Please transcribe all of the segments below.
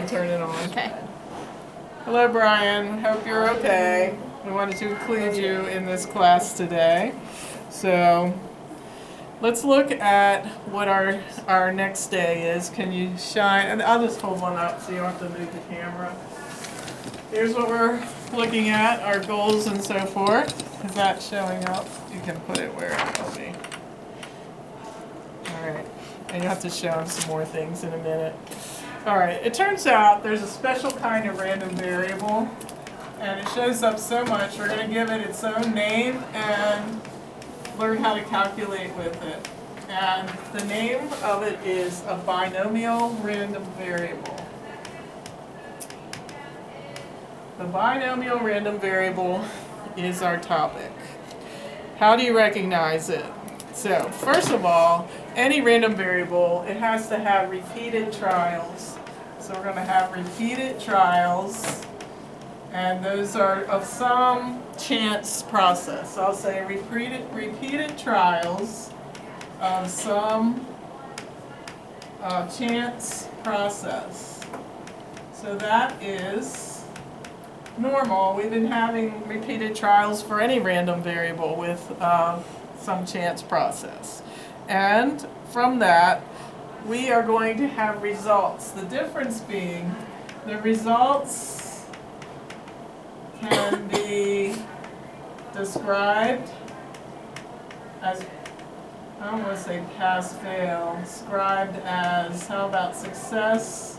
to turn it on. Okay. Hello, Brian. Hope you're okay. We wanted to include you in this class today. So let's look at what our next day is. Can you shine? And I'll just hold one up so you don't have to move the camera. Here's what we're looking at, our goals and so forth. Is that showing up? You can put it where it will be. All right. And you'll have to show them some more things in a minute. All right. It turns out there's a special kind of random variable, and it shows up so much. We're going to give it its own name and learn how to calculate with it. And the name of it is a binomial random variable. The binomial random variable is our topic. How do you recognize it? So, first of all, any random variable, it has to have repeated trials. So we're going to have repeated trials, and those are of some chance process. So I'll say repeated trials of some chance process. So that is normal. We've been having repeated trials for any random variable with some chance process. And from that, we are going to have results. The difference being the results can be described as, I don't want to say pass fail, described as, how about success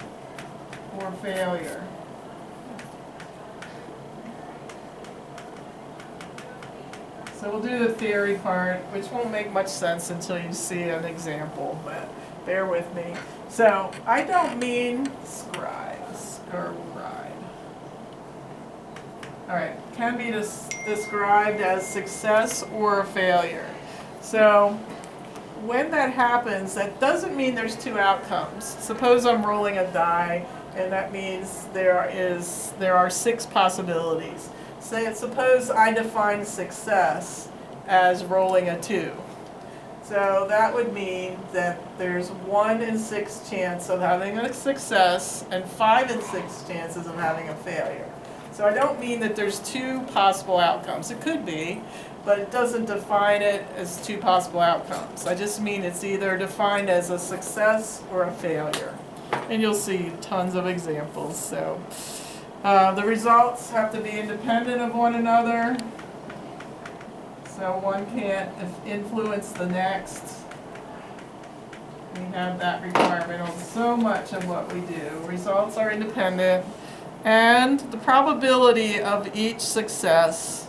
or failure? So we'll do the theory part, which won't make much sense until you see an example, but bear with me. So I don't mean scribe. All right, can be described as success or a failure. So when that happens, that doesn't mean there's two outcomes. Suppose I'm rolling a die, and that means there are 6 possibilities. Suppose I define success as rolling a 2. So that would mean that there's 1 in 6 chance of having a success and 5 in 6 chances of having a failure. So I don't mean that there's 2 possible outcomes. It could be, but it doesn't define it as 2 possible outcomes. I just mean it's either defined as a success or a failure. And you'll see tons of examples. So the results have to be independent of one another. So one can't influence the next. We have that requirement on so much of what we do. Results are independent. And the probability of each success,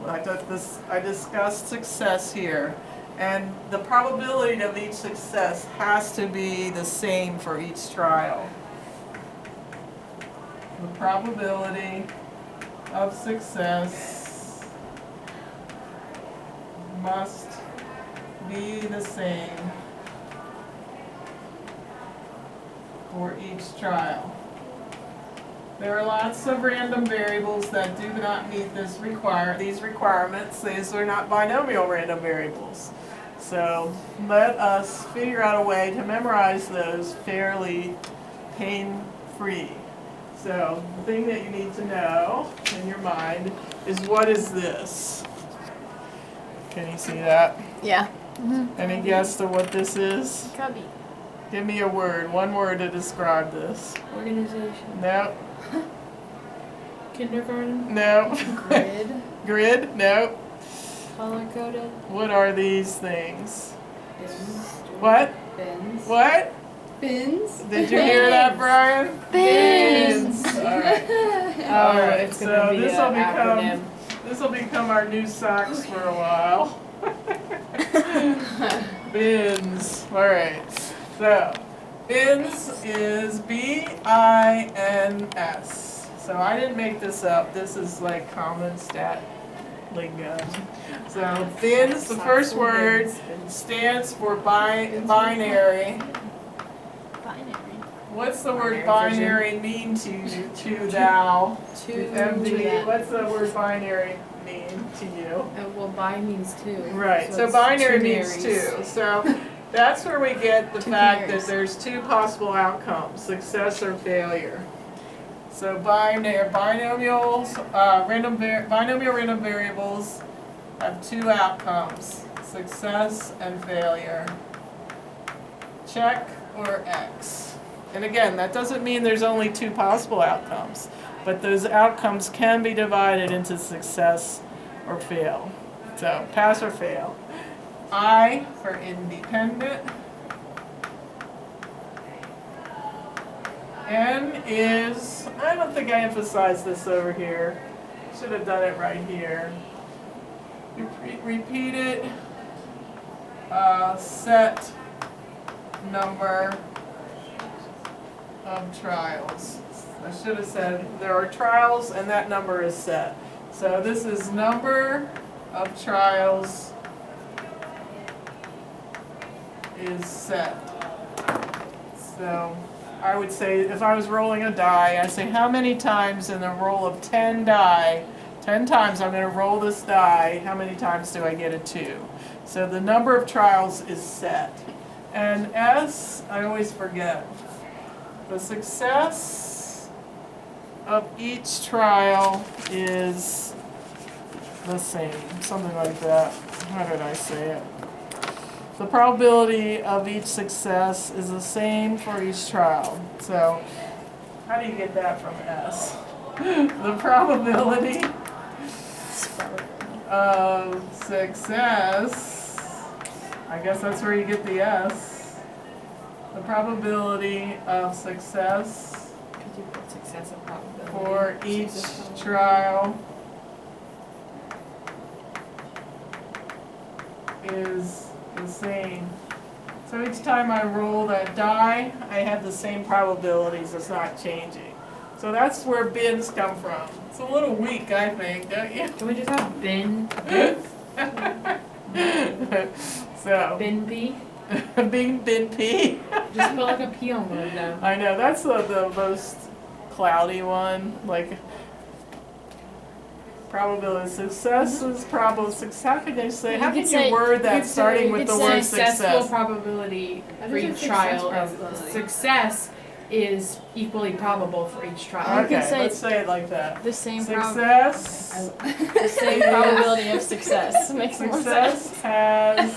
I discussed success here, and the probability of each success has to be the same for each trial. The probability of success must be the same for each trial. There are lots of random variables that do not meet these requirements. These are not binomial random variables. So let us figure out a way to memorize those fairly pain-free. So the thing that you need to know in your mind is, what is this? Can you see that? Yeah. Any guess to what this is? Cubby. Give me a word, one word to describe this. Organization. No. Kindergarten. No. Grid. Grid? No. Color coded. What are these things? Bins. What? Bins. What? Bins. Did you hear that, Brian? Bins. All right. All right. So this will become our new socks for a while. Bins. All right. So bins is B-I-N-S. So I didn't make this up. This is like common stat lingo. So bins, the first word, stands for binary. Binary. What's the word binary mean to you? To thou. To MD. What's the word binary mean to you? Well, bi means two. Right. So it's binary two means marys. 2. So That's where we get the Two fact that pairs. there's two possible outcomes, success or failure. So binomials, binomial random variables have two outcomes, success and failure. Check or X. And again, that doesn't mean there's only two possible outcomes, but those outcomes can be divided into success or fail. So pass or fail. I for independent. N is, I don't think I emphasized this over here. Should have done it right here. Repeat it. Set number of trials. I should have said there are trials and that number is set. So this is number of trials is set. So I would say if I was rolling a die, I'd say how many times in the roll of 10 die, 10 times I'm going to roll this die, how many times do I get a 2? So the number of trials is set. And S, I always forget. The success of each trial is the same, something like that. How did I say it? The probability of each success is the same for each trial. So, how do you get that from S? The probability of success, I guess that's where you get the S. The probability of success Could you put success and probability? for each trial is the same. So each time I roll that die, I have the same probabilities, it's not changing. So that's where bins come from. It's a little weak, I think, don't you? Can we just have bin? So, Bin P? bin P. Just put like a P on one of them. I know, that's the most cloudy one, like probability of success is probable success. How can you say, You how could can say- you word that you could starting say- with you the could word say Successful success? probability I for think each it's trial. success Is probability. success is equally probable for each trial. You could Okay, say let's say it like that. the same Success, the same probability of success. Makes more sense. success has,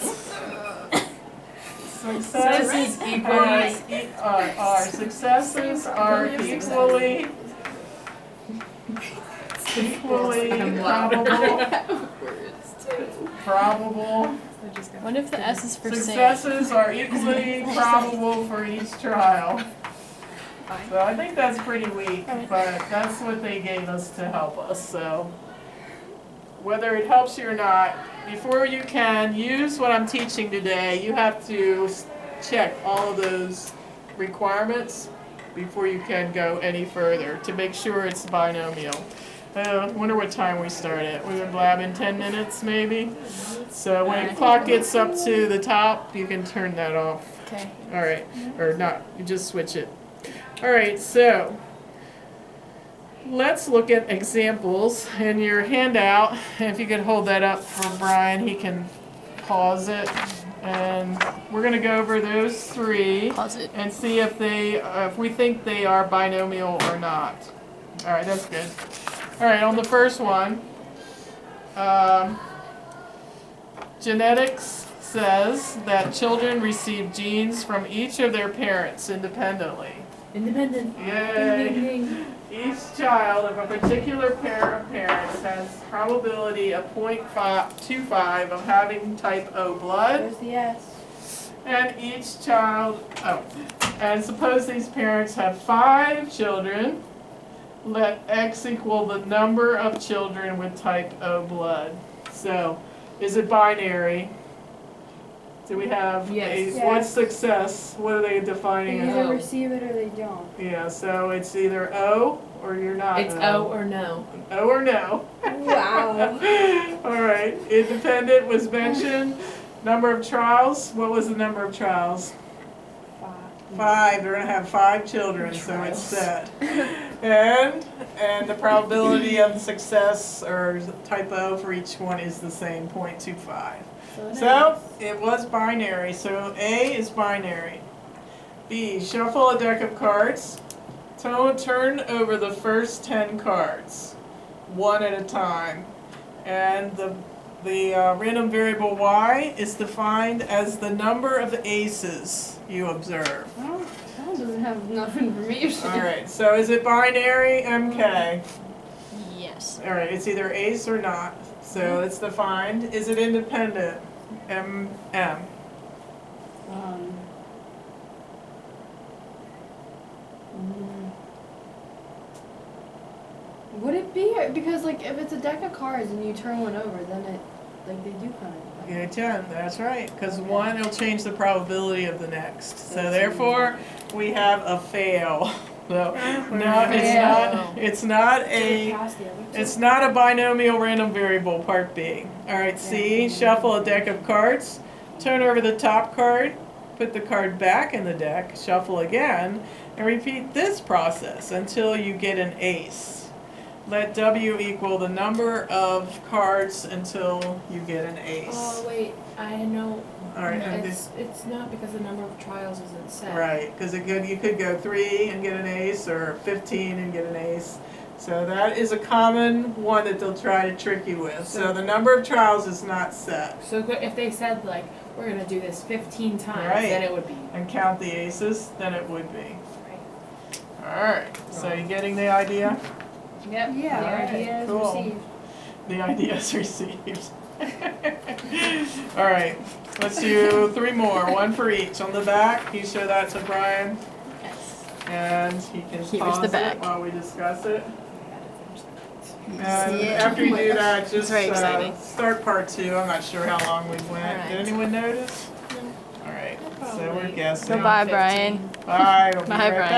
Success is equally- our successes are equally probable. What if the S is for same? Successes are equally probable for each trial. So I think that's pretty weak, but that's what they gave us to help us, so. Whether it helps you or not, before you can use what I'm teaching today, you have to check all of those requirements before you can go any further to make sure it's binomial. I wonder what time we start at. We would lab in 10 minutes maybe? So when the clock gets up to the top, you can turn that off. Okay. All right, or not, you just switch it. All right, so let's look at examples in your handout. If you could hold that up for Brian, he can pause it. And we're going to go over those three Pause it. and see if if we think they are binomial or not. All right, that's good. All right, on the first one, genetics says that children receive genes from each of their parents independently. Independent. Yay! Ding, ding, ding. Each child of a particular pair of parents has probability of 0.25 of having type O blood. There's the S. And each child, and suppose these parents have 5 children, let X equal the number of children with type O blood. So, is it binary? Do we have Yes. what's success? What are they defining They as? either receive it or they don't. Yeah, so it's either O or you're not It's O or no. O or no. Wow. All right, independent was mentioned. Number of trials, what was the number of trials? 5, they're gonna have 5 children, so it's set. And the probability of success or type O for each one is the same, 0.25. So, it was binary, so A is binary. B, shuffle a deck of cards. Turn over the first 10 cards, one at a time. And the random variable Y is defined as the number of aces you observe. Well, that doesn't have enough information. Alright, so is it binary, MK? Yes. Alright, it's either ace or not. So it's defined. Is it independent? MM. Would it be because like if it's a deck of cards and you turn one over, then it like they do kind of. Yeah, 10, that's right. Because one will change the probability of the next. So therefore, we have a fail. So, no, it's not it's not a binomial random variable, part B. Alright, C, shuffle a deck of cards, turn over the top card, put the card back in the deck, shuffle again, and repeat this process until you get an ace. Let W equal the number of cards until you get an ace. Oh, wait, I know. Alright, It's not because the number of trials isn't set. right, because you could go 3 and get an ace, or 15 and get an ace. So that is a common one that they'll try to trick you with. So the number of trials is not set. So if they said like, we're gonna do this 15 times, Right. then it would be. And count the aces, then it would be. Right. Alright, so you getting the idea? Yep. Yeah. The idea is Cool. received. The idea is received. Alright, let's do 3 more, one for each. On the back, can you show that to Brian? Yes. And he can Here's pause the it back. while we discuss it. See it? After you do that, just very exciting. start part 2. I'm not sure how long we went. Alright. Did anyone notice? Alright, so we're guessing. Goodbye, Brian. Bye, we'll be Bye, right Brian. back.